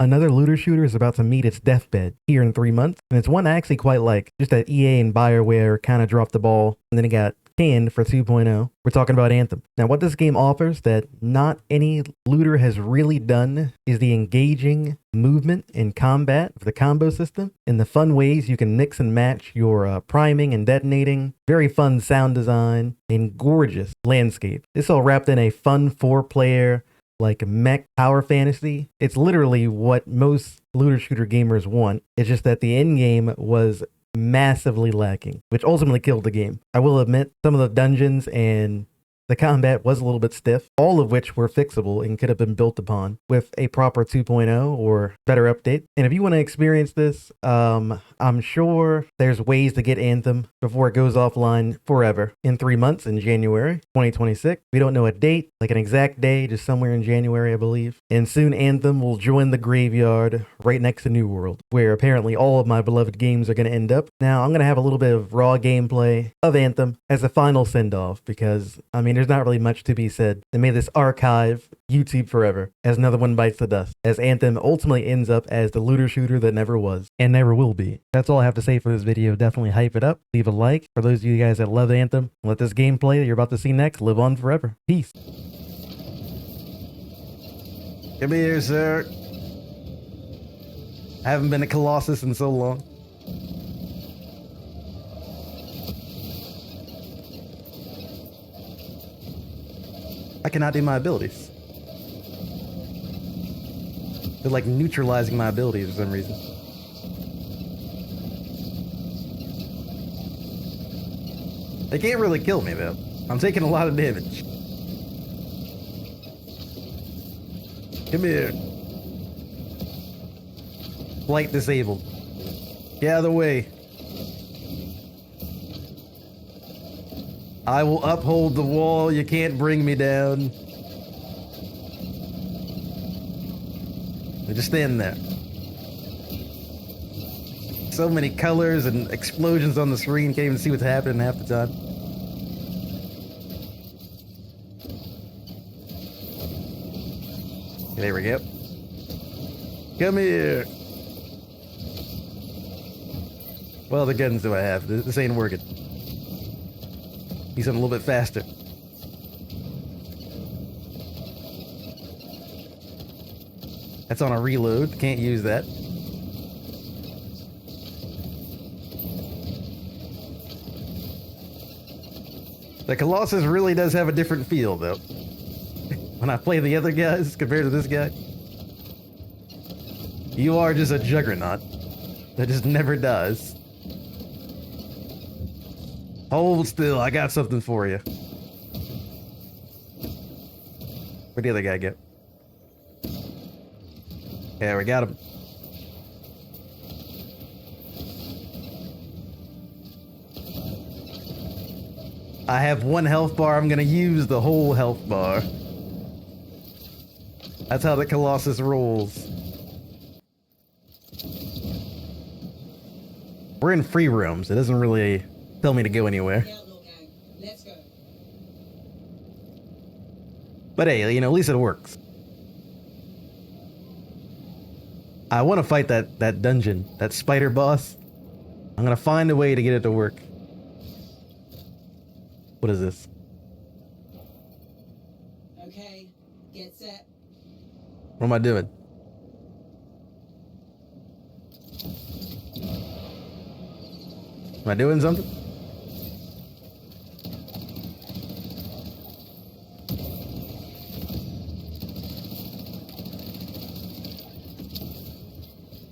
Another looter shooter is about to meet its deathbed here in 3 months, and it's one I actually quite like. Just that EA and BioWare kind of dropped the ball, and then it got canned for 2.0. We're talking about Anthem. Now, what this game offers that not any looter has really done is the engaging movement in combat of the combo system and the fun ways you can mix and match your priming and detonating. Very fun sound design and gorgeous landscape. This all wrapped in a fun 4-player like mech power fantasy. It's literally what most looter shooter gamers want. It's just that the end game was massively lacking, which ultimately killed the game. I will admit some of the dungeons and the combat was a little bit stiff, all of which were fixable and could have been built upon with a proper 2.0 or better update. And if you want to experience this, I'm sure there's ways to get Anthem before it goes offline forever in 3 months in January 2026. We don't know a date, like an exact day, just somewhere in January, I believe. And soon Anthem will join the graveyard right next to New World, where apparently all of my beloved games are going to end up. Now, I'm going to have a little bit of raw gameplay of Anthem as a final send-off because, I mean, there's not really much to be said. They made this archive YouTube forever as another one bites the dust, as Anthem ultimately ends up as the looter shooter that never was and never will be. That's all I have to say for this video. Definitely hype it up. Leave a like for those of you guys that love Anthem. Let this gameplay that you're about to see next live on forever. Peace. Come here, sir. I haven't been to Colossus in so long. I cannot do my abilities. They're like neutralizing my abilities for some reason. They can't really kill me though. I'm taking a lot of damage. Come here. Flight disabled. Get out of the way. I will uphold the wall. You can't bring me down. Just stand there. So many colors and explosions on the screen. Can't even see what's happening half the time. There we go. Come here. What other guns do I have? This ain't working. Need something a little bit faster. That's on a reload. Can't use that. The Colossus really does have a different feel, though. When I play the other guys compared to this guy. You are just a juggernaut that just never dies. Hold still, I got something for you. Where'd the other guy go? Yeah, we got him. I have one health bar, I'm gonna use the whole health bar. That's how the Colossus rolls. We're in free roam, so it doesn't really tell me to go anywhere. Let's go. But hey, you know, at least it works. I want to fight that dungeon, that spider boss. I'm gonna find a way to get it to work. What is this? Okay, get set. What am I doing? Am I doing something?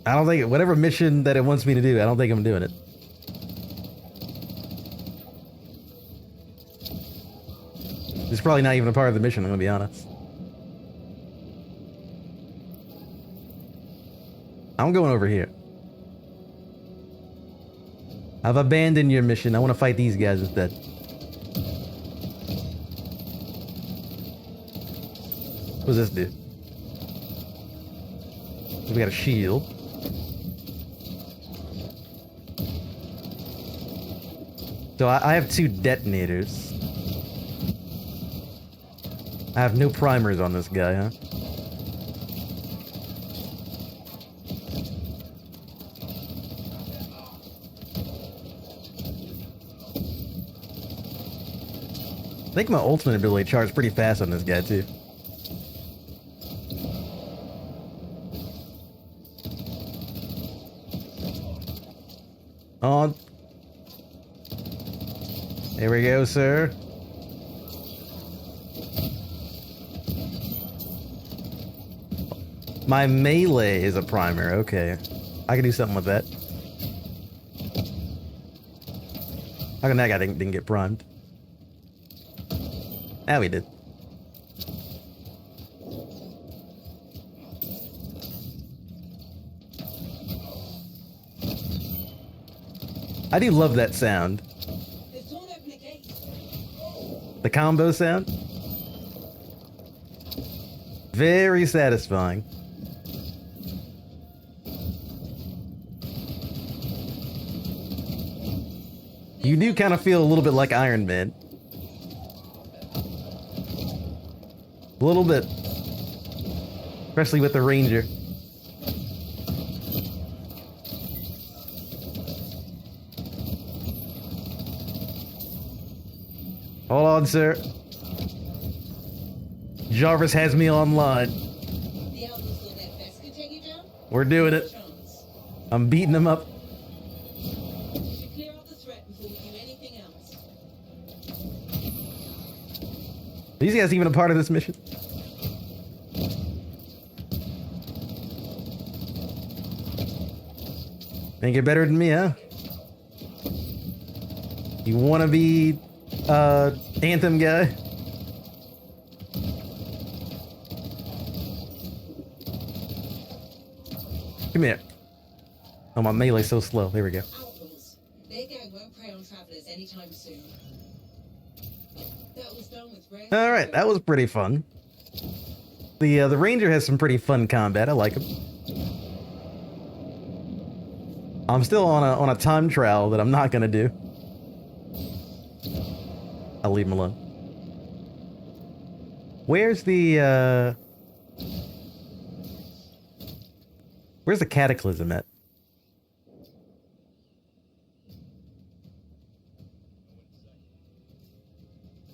I don't think, whatever mission that it wants me to do, I don't think I'm doing it. It's probably not even a part of the mission, I'm gonna be honest. I'm going over here. I've abandoned your mission. I want to fight these guys instead. What does this do? We got a shield. So I have 2 detonators. I have no primers on this guy, huh? I think my ultimate ability charged pretty fast on this guy, too. On. There we go, sir. My melee is a primer. Okay. I can do something with that. How come that guy didn't get primed? Ah, we did. I do love that sound. The combo sound. Very satisfying. You do kind of feel a little bit like Iron Man. A little bit. Especially with the Ranger. Hold on, sir. Jarvis has me online. We're doing it. I'm beating him up. Are these guys even a part of this mission? Think you're better than me, huh? You wanna be Anthem guy? Come here. Oh, my melee's so slow. There we go. Their gang won't prey on travelers anytime soon. That was done with rare. All right, that was pretty fun. The Ranger has some pretty fun combat. I like him. I'm still on a time trial that I'm not gonna do. I'll leave him alone. Where's the Cataclysm at?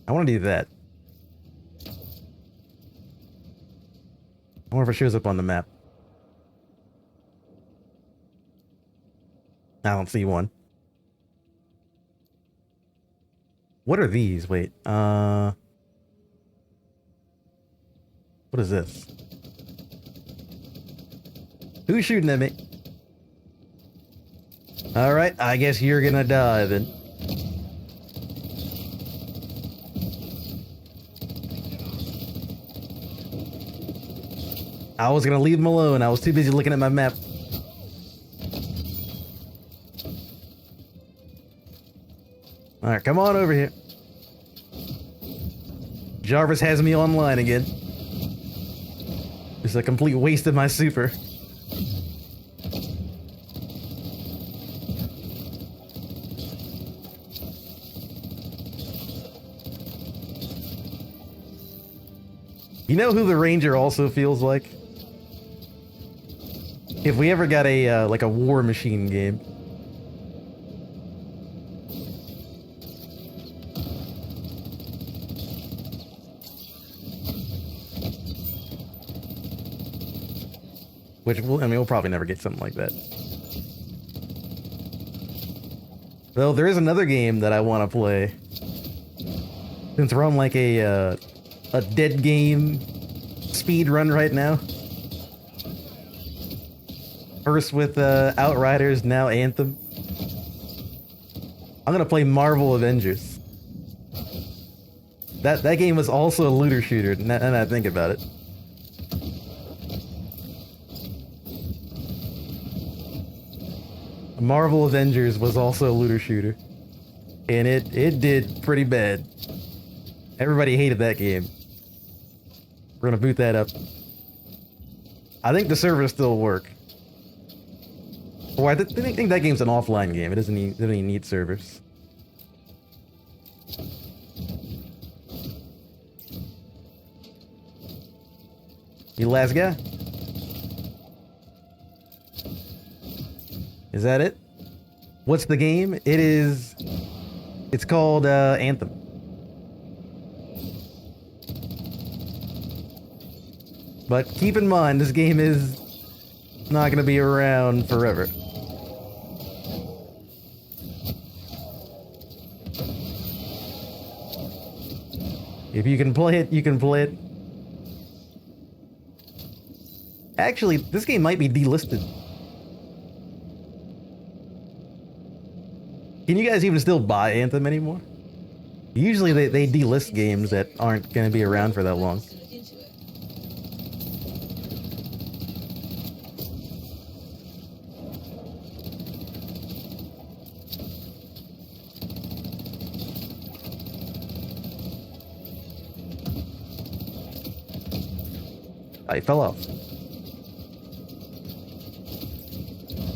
I want to do that. I wonder if it shows up on the map. I don't see one. What are these? Wait, what is this? Who's shooting at me? Alright, I guess you're gonna die then. I was gonna leave him alone. I was too busy looking at my map. Alright, come on over here. Jarvis has me online again. It's a complete waste of my super. You know who the Ranger also feels like? If we ever got a like a war machine game. Which, we'll probably never get something like that. Though there is another game that I want to play. Since we're on like a dead game speed run right now. First with Outriders, now Anthem. I'm gonna play Marvel Avengers. That game was also a looter shooter, and I think about it. Marvel Avengers was also a looter shooter, and it did pretty bad. Everybody hated that game. We're gonna boot that up. I think the servers still work. Or I think that game's an offline game. It doesn't even need servers. You last guy? Is that it? What's the game? It's called Anthem. But keep in mind, this game is not gonna be around forever. If you can play it, you can play it. Actually, this game might be delisted. Can you guys even still buy Anthem anymore? Usually they delist games that aren't going to be around for that long. I fell off.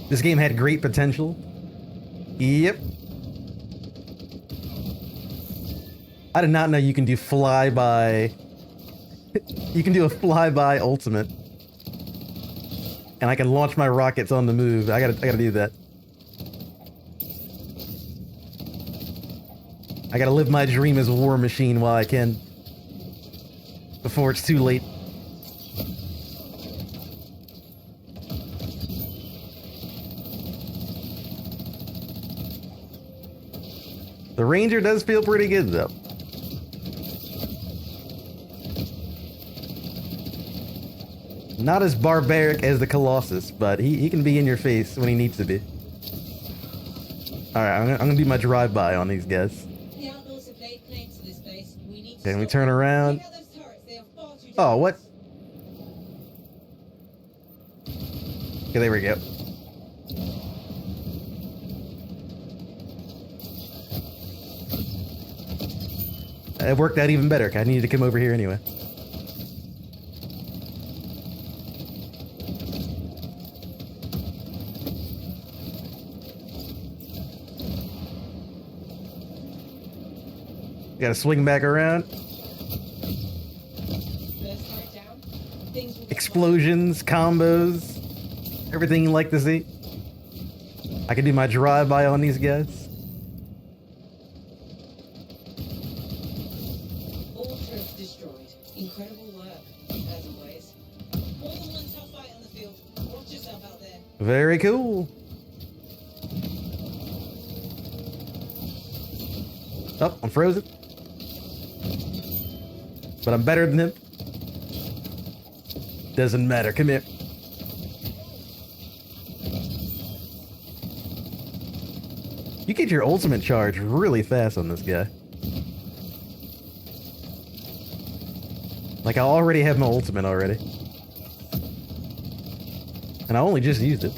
This game had great potential. Yep. I did not know you can do flyby. You can do a flyby ultimate. And I can launch my rockets on the move. I gotta do that. I gotta live my dream as a war machine while I can. Before it's too late. The Ranger does feel pretty good, though. Not as barbaric as the Colossus, but he can be in your face when he needs to be. Alright, I'm gonna do my drive-by on these guys. The outlaws have laid claim to this place. We need to Can we stop turn them. around? Take out those turrets. They are far too Oh, dangerous. what? Okay, there we go. It worked out even better. I needed to come over here anyway. Gotta swing back around. First turret down. Things will get Explosions, combos, everything you like to see. I can do my drive-by on these guys. all turrets destroyed. Incredible work, as always. More than one tough fight on the field. Watch yourself out there. Very cool. Oh, I'm frozen. But I'm better than him. Doesn't matter. Come here. You get your ultimate charge really fast on this guy. Like, I already have my ultimate already. And I only just used it.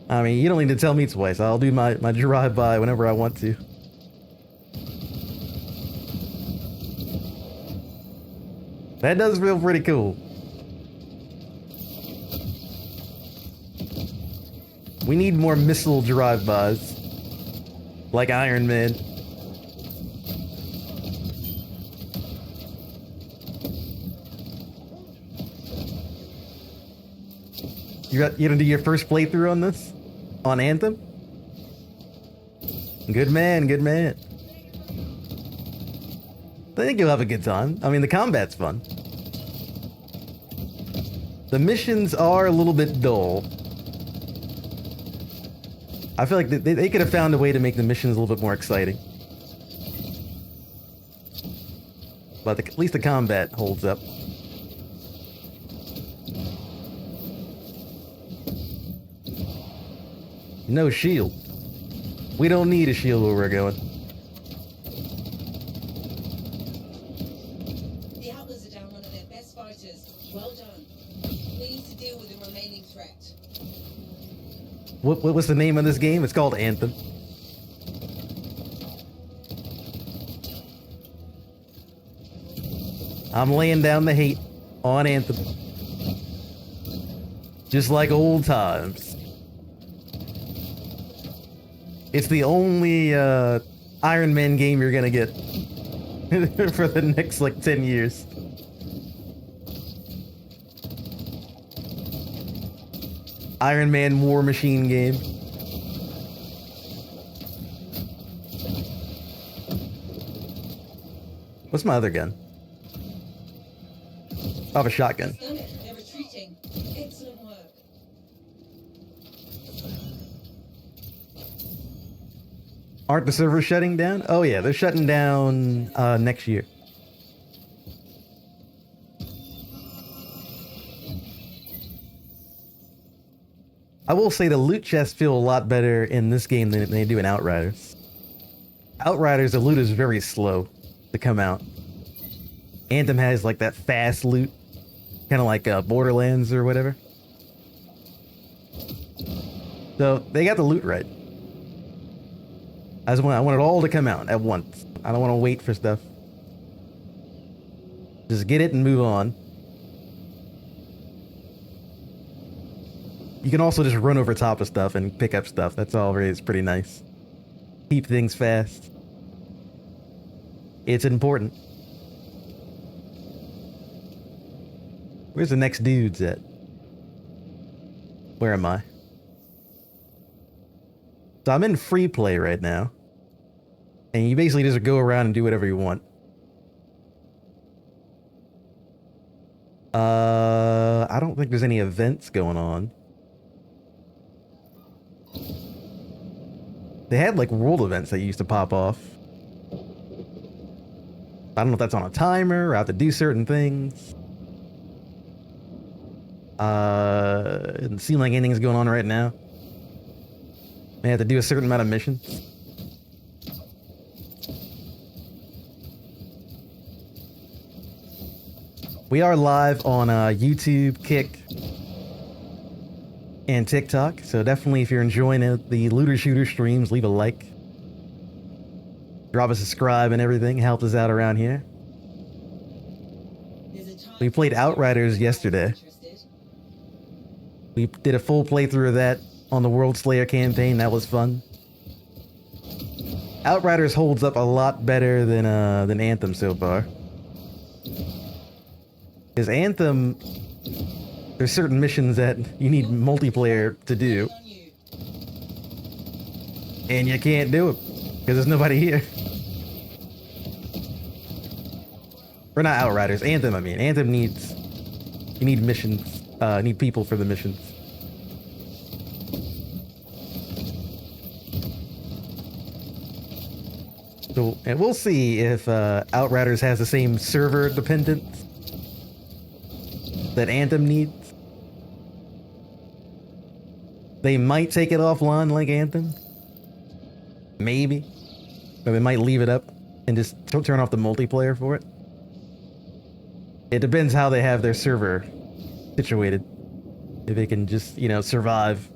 I mean, you don't need to tell me twice. I'll do my drive-by whenever I want to. That does feel pretty cool. We need more missile drive-bys. Like Iron Man. You gonna do your first playthrough on this? On Anthem? Good man, good man. I think you'll have a good time. I mean, the combat's fun. The missions are a little bit dull. I feel like they could have found a way to make the missions a little bit more exciting. But at least the combat holds up. No shield. We don't need a shield where we're going. The outlaws are down one of their best fighters. Well done. We need to deal with the remaining threat. What was the name of this game? It's called Anthem. I'm laying down the hate on Anthem. Just like old times. It's the only Iron Man game you're gonna get for the next like 10 years. Iron Man War Machine game. What's my other gun? I have a shotgun. Done it. They're retreating. Excellent work. Aren't the servers shutting down? Oh yeah, they're shutting down next year. I will say the loot chests feel a lot better in this game than they do in Outriders. Outriders, the loot is very slow to come out. Anthem has like that fast loot, kind of like Borderlands or whatever. So they got the loot right. I want it all to come out at once. I don't want to wait for stuff. Just get it and move on. You can also just run over top of stuff and pick up stuff. That's always pretty nice. Keep things fast. It's important. Where's the next dudes at? Where am I? So I'm in free play right now. And you basically just go around and do whatever you want. I don't think there's any events going on. They had like world events that used to pop off. I don't know if that's on a timer or I have to do certain things. It doesn't seem like anything's going on right now. They have to do a certain amount of missions. We are live on YouTube, Kick, and TikTok, so definitely if you're enjoying the looter shooter streams, leave a like. Drop a subscribe and everything, helps us out around here. We played Outriders yesterday. We did a full playthrough of that on the World Slayer campaign, that was fun. Outriders holds up a lot better than Anthem so far. Because Anthem, there's certain missions that you need multiplayer to do. And you can't do it, because there's nobody here. Or not Outriders, Anthem I mean. Anthem needs, you need missions, need people for the missions. So, and we'll see if Outriders has the same server dependence that Anthem needs. They might take it offline like Anthem. Maybe. Or they might leave it up and just turn off the multiplayer for it. It depends how they have their server situated. If they can just, you know, survive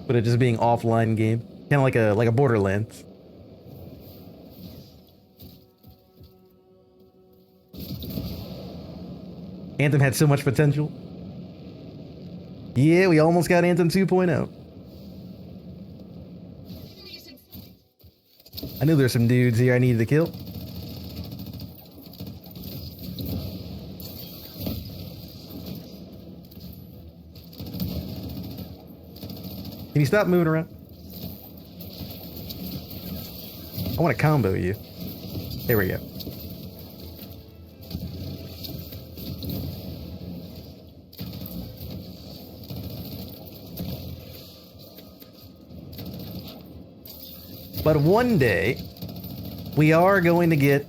with it just being offline game. Kind of like a Borderlands. Anthem had so much potential. Yeah, we almost got Anthem 2.0. I knew there's some dudes here I needed to kill. Can you stop moving around? I want to combo you. There we go. But one day, we are going to get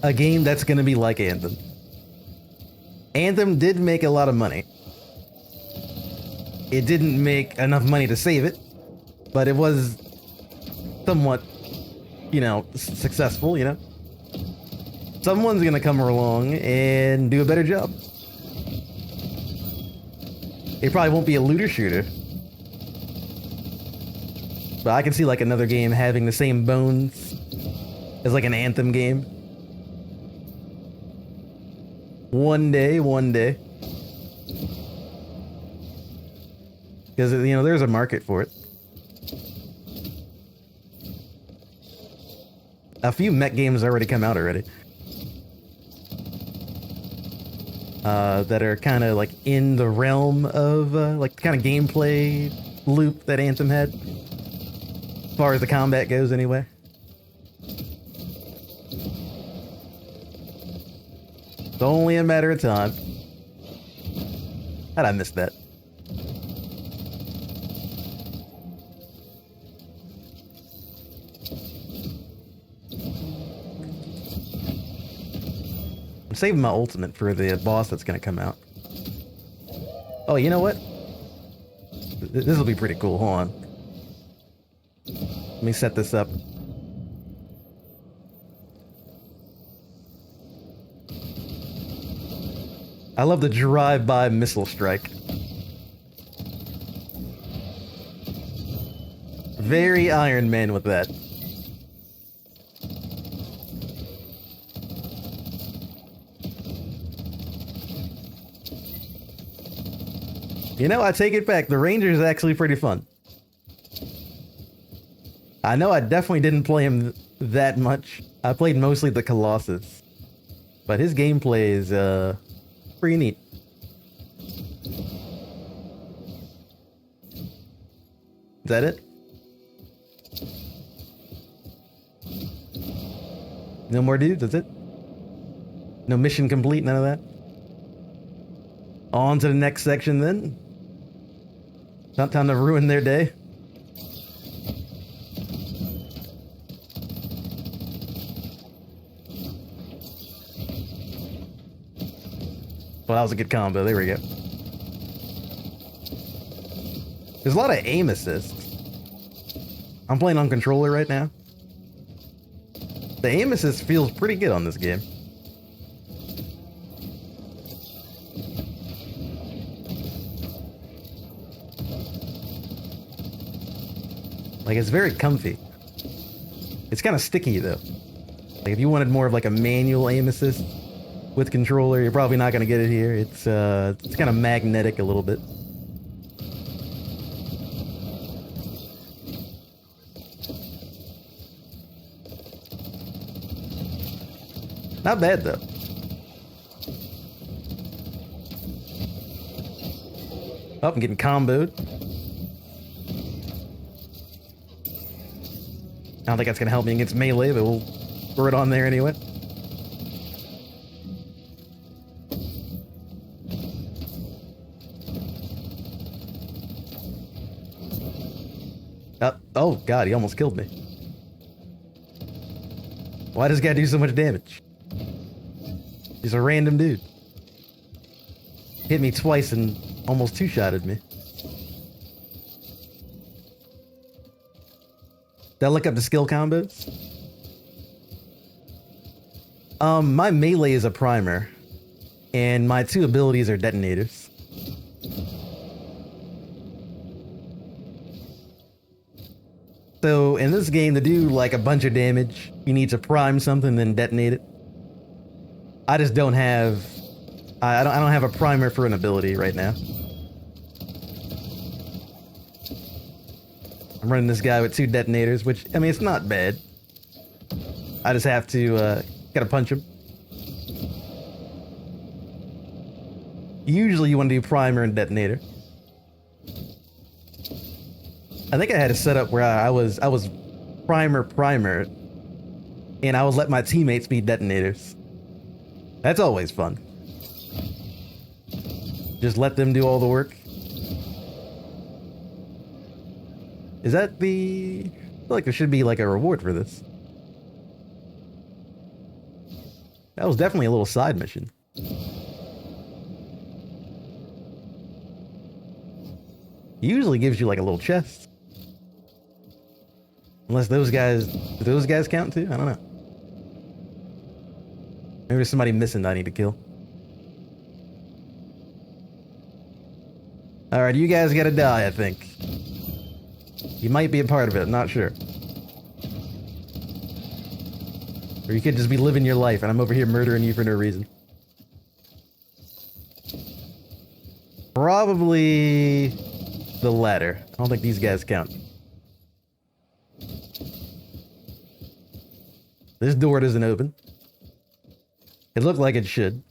a game that's going to be like Anthem. Anthem did make a lot of money. It didn't make enough money to save it, but it was somewhat, you know, successful, you know? Someone's going to come along and do a better job. It probably won't be a looter shooter. But I can see like another game having the same bones as like an Anthem game. One day. Because, you know, there's a market for it. A few mech games already come out already. That are kind of like in the realm of like the kind of gameplay loop that Anthem had. As far as the combat goes, anyway. only a matter of time. How'd I miss that? I'm saving my ultimate for the boss that's gonna come out. Oh, you know what? This will be pretty cool. Hold on. Let me set this up. I love the drive-by missile strike. Very Iron Man with that. You know, I take it back. The Ranger is actually pretty fun. I know I definitely didn't play him that much. I played mostly the Colossus. But his gameplay is, pretty neat. Is that it? No more dudes, that's it? No mission complete, none of that? On to the next section then. Not time to ruin their day. Well, that was a good combo. There we go. There's a lot of aim assists. I'm playing on controller right now. The aim assist feels pretty good on this game. Like, it's very comfy. It's kind of sticky though. Like, if you wanted more of like a manual aim assist with controller, you're probably not gonna get it here. It's kind of magnetic a little bit. Not bad though. Oh, I'm getting comboed. I don't think that's gonna help me against melee, but we'll throw it on there anyway. Oh god, he almost killed me. Why does this guy do so much damage? He's a random dude. Hit me twice and almost two-shotted me. Did I look up the skill combos? My melee is a primer, and my two abilities are detonators. So in this game, to do like a bunch of damage, you need to prime something, then detonate it. I just don't have. I don't have a primer for an ability right now. I'm running this guy with two detonators, which, I mean, it's not bad. I just have to, gotta punch him. Usually you want to do primer and detonator. I think I had a setup where I was primer, and I would let my teammates be detonators. That's always fun. Just let them do all the work. Is that the... I feel like there should be like a reward for this. That was definitely a little side mission. Usually gives you like a little chest. Unless those guys... Do those guys count too? I don't know. Maybe there's somebody missing that I need to kill. Alright, you guys gotta die, I think. You might be a part of it, I'm not sure. Or you could just be living your life and I'm over here murdering you for no reason. Probably the latter. I don't think these guys count. This door doesn't open. It looked like it should.